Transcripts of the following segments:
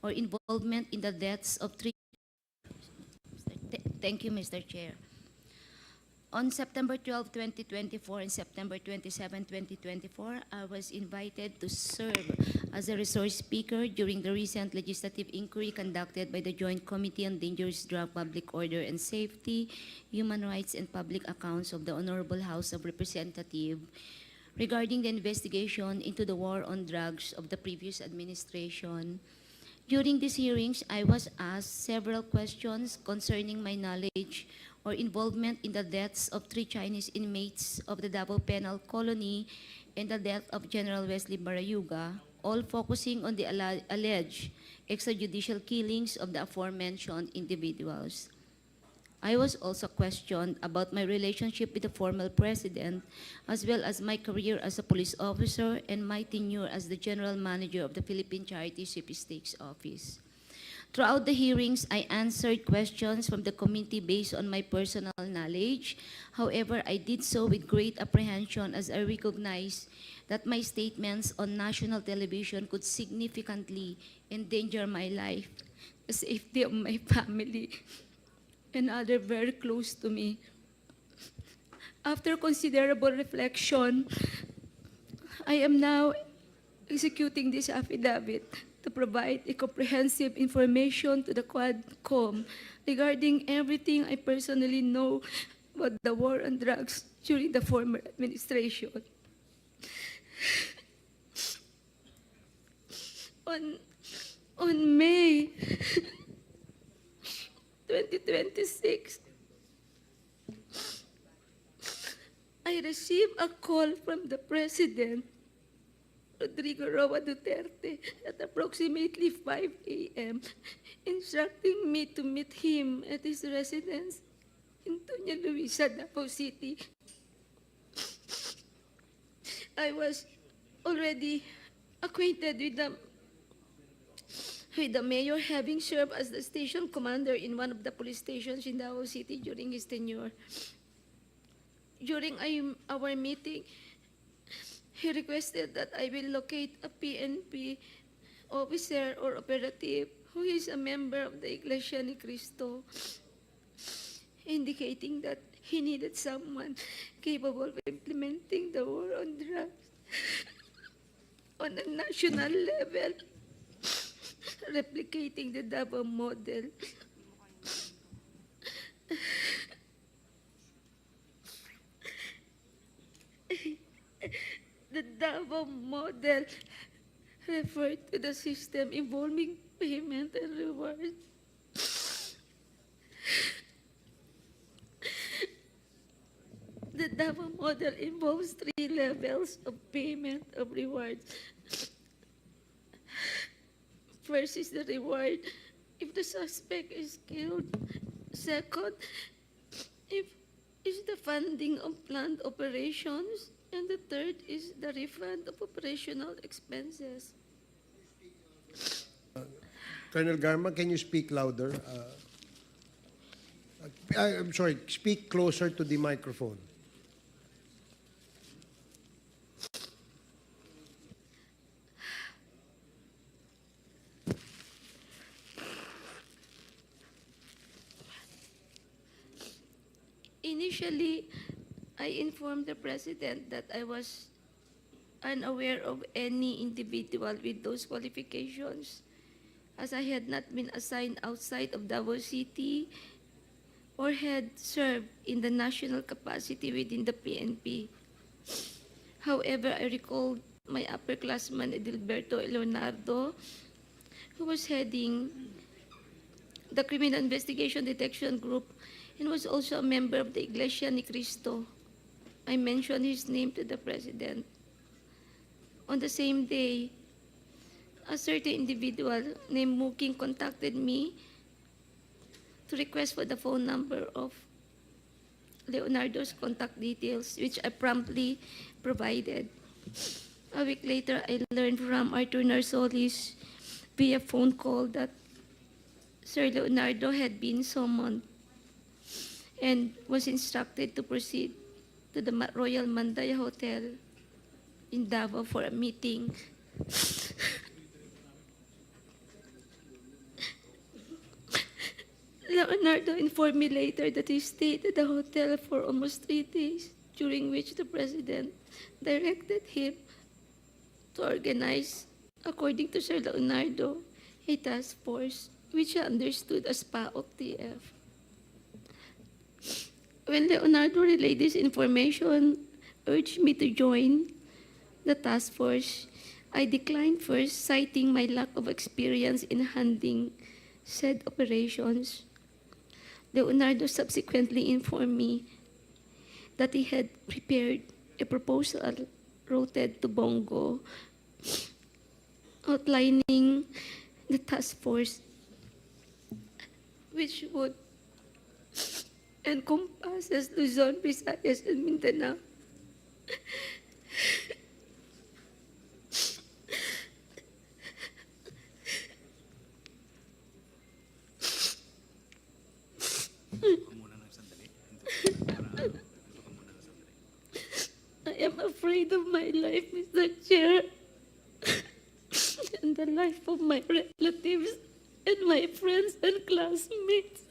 or involvement in the deaths of three. Thank you, Mr. Chair. On September 12, 2024 and September 27, 2024, I was invited to serve as a resource speaker during the recent legislative inquiry conducted by the Joint Committee on Dangerous Drug Public Order and Safety, Human Rights and Public Accounts of the Honorable House of Representatives regarding the investigation into the war on drugs of the previous administration. During these hearings, I was asked several questions concerning my knowledge or involvement in the deaths of three Chinese inmates of the Davao Penal Colony and the death of General Wesley Barayuga, all focusing on the alleged extrajudicial killings of the aforementioned individuals. I was also questioned about my relationship with the former president, as well as my career as a police officer and my tenure as the general manager of the Philippine Charity Sweepstakes Office. Throughout the hearings, I answered questions from the committee based on my personal knowledge. However, I did so with great apprehension as I recognized that my statements on national television could significantly endanger my life, the safety of my family, and others very close to me. After considerable reflection, I am now executing this affidavit to provide a comprehensive information to the Quadcom regarding everything I personally know about the war on drugs during the former administration. On May 2026, I received a call from the President, Rodrigo Roa Duterte, at approximately 5 a.m., instructing me to meet him at his residence in Doña Luisa, Davao City. I was already acquainted with the mayor, having served as the station commander in one of the police stations in Davao City during his tenure. During our meeting, he requested that I will locate a PNP officer or operative who is a member of the Iglesia ni Cristo, indicating that he needed someone capable of implementing the war on drugs on a national level, replicating the Davao model. The Davao model referred to the system involving payment and reward. The Davao model involves 3 levels of payment of rewards. First is the reward if the suspect is killed. Second, if is the funding of planned operations. And the third is the refund of operational expenses. Colonel Garma, can you speak louder? I'm sorry, speak closer to the microphone. Initially, I informed the President that I was unaware of any individual with those qualifications, as I had not been assigned outside of Davao City or had served in the national capacity within the PNP. However, I recalled my upperclassman Edilberto Leonardo, who was heading the Criminal Investigation Detection Group and was also a member of the Iglesia ni Cristo. I mentioned his name to the President. On the same day, a certain individual named Muking contacted me to request for the phone number of Leonardo's contact details, which I promptly provided. A week later, I learned from Arthur Narsolis via phone call that Sir Leonardo had been summoned and was instructed to proceed to the Royal Mandaya Hotel in Davao for a meeting. Leonardo informed me later that he stayed at the hotel for almost 3 days, during which the president directed him to organize, according to Sir Leonardo, a task force which he understood as PAOK-TF. When Leonardo relayed this information, urged me to join the task force, I declined first, citing my lack of experience in handling said operations. Leonardo subsequently informed me that he had prepared a proposal routed to Bongo outlining the task force, which would encompasses Luzon, Visayas, and Mindanao. I am afraid of my life, Mr. Chair, and the life of my relatives and my friends and classmates.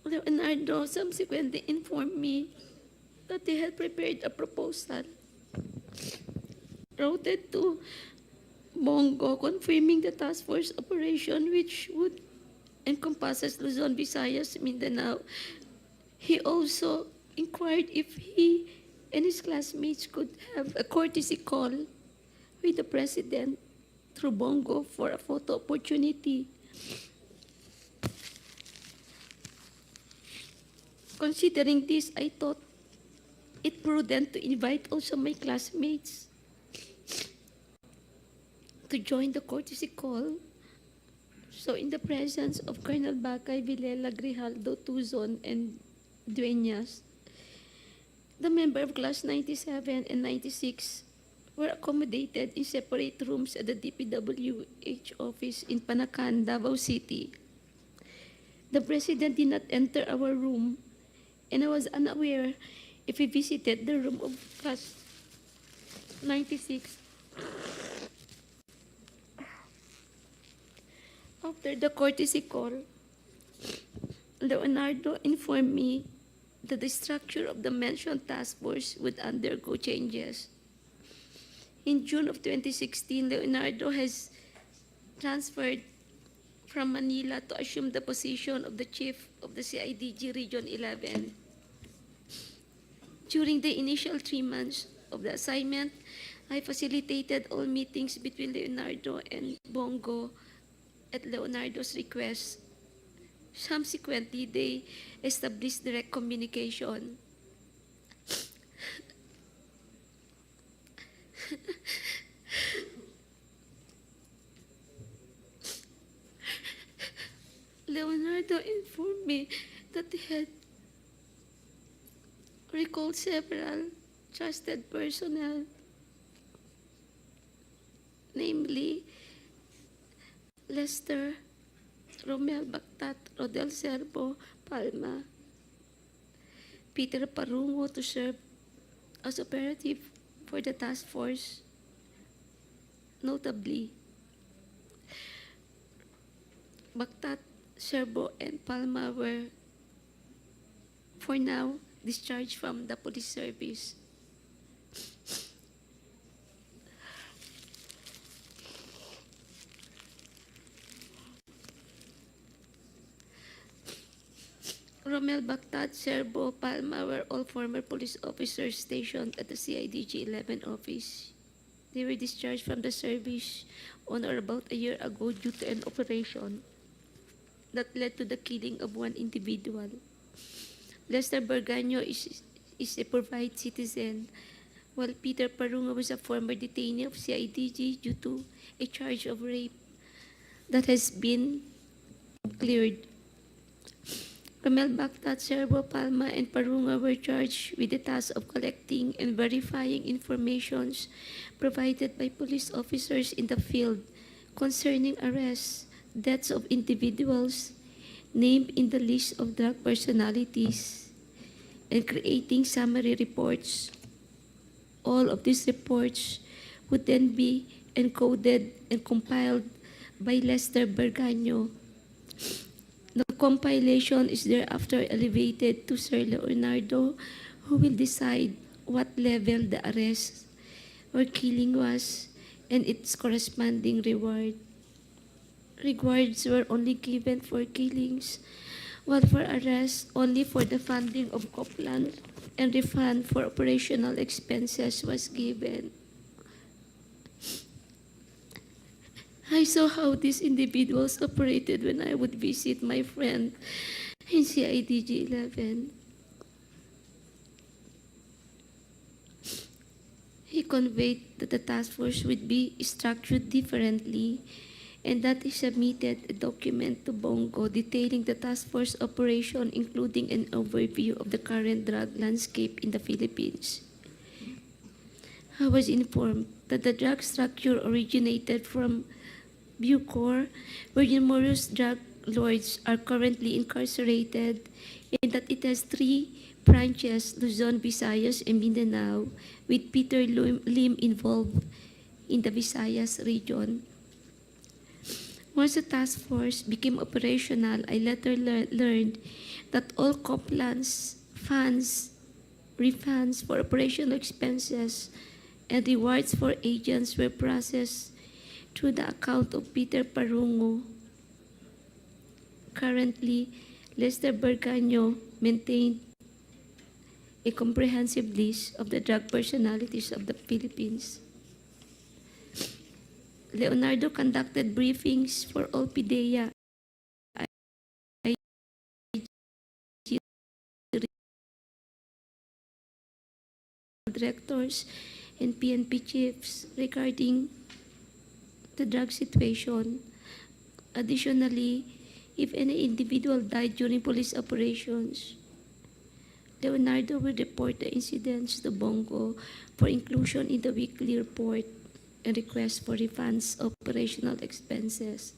Leonardo subsequently informed me that he had prepared a proposal routed to Bongo confirming the task force operation, which would encompasses Luzon, Visayas, Mindanao. He also inquired if he and his classmates could have a courtesy call with the president through Bongo for a photo opportunity. Considering this, I thought it prudent to invite also my classmates to join the courtesy call. So in the presence of Colonel Bacay, Villela, Grijaldo, Tuzon, and Dueñas, the member of class 97 and 96 were accommodated in separate rooms at the DPWH office in Panacan, Davao City. The president did not enter our room, and I was unaware if he visited the room of class 96. After the courtesy call, Leonardo informed me that the structure of the mentioned task force would undergo changes. In June of 2016, Leonardo has transferred from Manila to assume the position of the chief of the CIDG Region 11. During the initial 3 months of the assignment, I facilitated all meetings between Leonardo and Bongo at Leonardo's request. Subsequently, they established direct communication. Leonardo informed me that he had recalled several trusted personnel, namely Lester, Romel Bactat, Rodel Serbo, Palma, Peter Parungo to serve as operative for the task force. Notably, Bactat, Serbo, and Palma were, for now, discharged from the police service. Romel Bactat, Serbo, Palma were all former police officers stationed at the CIDG 11 office. They were discharged from the service on or about a year ago due to an operation that led to the killing of one individual. Lester Berganyo is a provide citizen, while Peter Parungo was a former detainee of CIDG due to a charge of rape that has been cleared. Romel Bactat, Serbo, Palma, and Parunga were charged with the task of collecting and verifying informations provided by police officers in the field concerning arrests, deaths of individuals named in the list of drug personalities, and creating summary reports. All of these reports would then be encoded and compiled by Lester Berganyo. The compilation is thereafter elevated to Sir Leonardo, who will decide what level the arrest or killing was and its corresponding reward. Rewards were only given for killings, while for arrests only for the funding of Copland, and refund for operational expenses was given. I saw how these individuals operated when I would visit my friend in CIDG 11. He conveyed that the task force would be structured differently and that he submitted a document to Bongo detailing the task force operation, including an overview of the current drug landscape in the Philippines. I was informed that the drug structure originated from Bucor, where numerous drug lords are currently incarcerated, and that it has 3 branches, Luzon, Visayas, and Mindanao, with Peter Lim involved in the Visayas region. Once the task force became operational, I later learned that all Copland's funds, refunds for operational expenses, and rewards for agents were processed through the account of Peter Parungo. Currently, Lester Berganyo maintained a comprehensive list of the drug personalities of the Philippines. Leonardo conducted briefings for all PDEA, directors, and PNP chiefs regarding the drug situation. Additionally, if any individual died during police operations, Leonardo will report the incidents to Bongo for inclusion in the weekly report and request for refunds of operational expenses.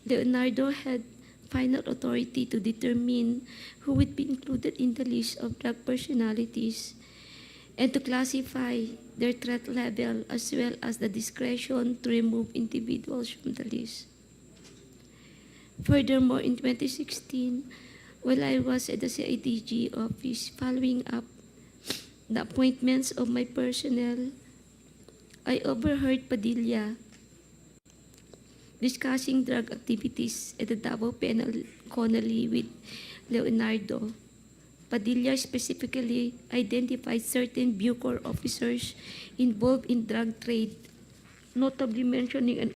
Leonardo had final authority to determine who would be included in the list of drug personalities and to classify their threat level, as well as the discretion to remove individuals from the list. Furthermore, in 2016, while I was at the CIDG office following up the appointments of my personnel, I overheard Padilla discussing drug activities at the Davao Penal Colony with Leonardo. Padilla specifically identified certain Bucor officers involved in drug trade, notably mentioning an